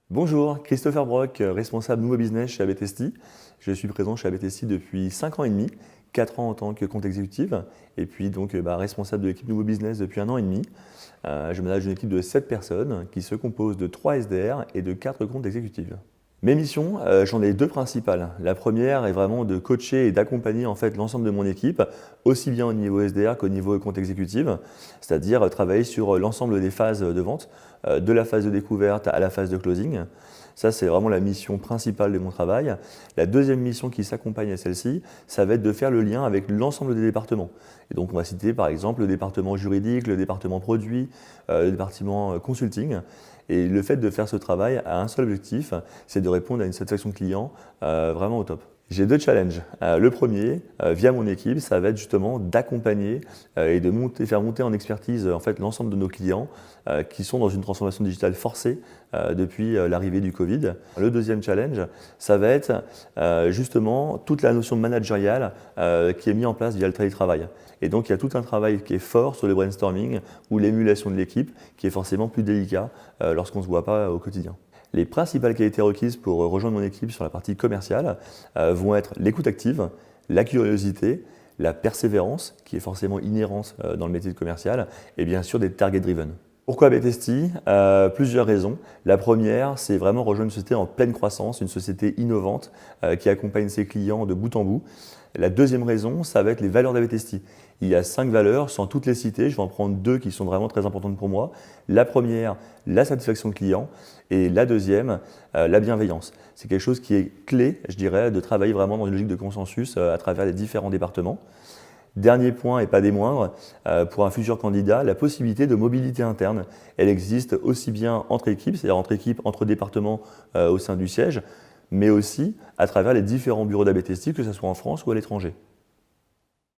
Bonjour, Christopher Brock, responsable nouveau business chez ABTST. Je suis présent chez ABTST depuis 5 ans et demi, 4 ans en tant que compte exécutif et puis donc responsable de l'équipe nouveau business depuis 1 an et demi. Je manage une équipe de 7 personnes qui se compose de 3 SDR et de 4 comptes exécutifs. Mes missions, j'en ai 2 principales. La première est vraiment de coacher et d'accompagner en fait l'ensemble de mon équipe, aussi bien au niveau SDR qu'au niveau compte exécutif, c'est-à-dire travailler sur l'ensemble des phases de vente, de la phase de découverte à la phase de closing. Ça, c'est vraiment la mission principale de mon travail. La deuxième mission qui s'accompagne à celle-ci, ça va être de faire le lien avec l'ensemble des départements. Et donc, on va citer par exemple le département juridique, le département produit, le département consulting. Et le fait de faire ce travail a un seul objectif, c'est de répondre à une satisfaction client vraiment au top. J'ai 2 challenges. Le premier, via mon équipe, ça va être justement d'accompagner et de faire monter en expertise en fait, l'ensemble de nos clients qui sont dans une transformation digitale forcée depuis l'arrivée du Covid. Le deuxième challenge, ça va être justement toute la notion managériale qui est mise en place via le télétravail. Et donc il y a tout un travail qui est fort sur le brainstorming ou l'émulation de l'équipe qui est forcément plus délicat lorsqu'on ne se voit pas au quotidien. Les principales qualités requises pour rejoindre mon équipe sur la partie commerciale vont être l'écoute active, la curiosité, la persévérance, qui est forcément inhérente dans le métier de commercial, et bien sûr des target driven. Pourquoi ABTST? Plusieurs raisons. La première, c'est vraiment rejoindre une société en pleine croissance, une société innovante qui accompagne ses clients de bout en bout. La deuxième raison, ça va être les valeurs d'ABTST. Il y a 5 valeurs, sans toutes les citer, je vais en prendre 2 qui sont vraiment très importantes pour moi. La première, la satisfaction client, et la deuxième, la bienveillance. C'est quelque chose qui est clé, je dirais, de travailler vraiment dans une logique de consensus à travers les différents départements. Dernier point et pas des moindres, pour un futur candidat, la possibilité de mobilité interne. Elle existe aussi bien entre équipes, c'est-à-dire entre équipes, entre départements au sein du siège, mais aussi à travers les différents bureaux d'ABTST, que ce soit en France ou à l'étranger.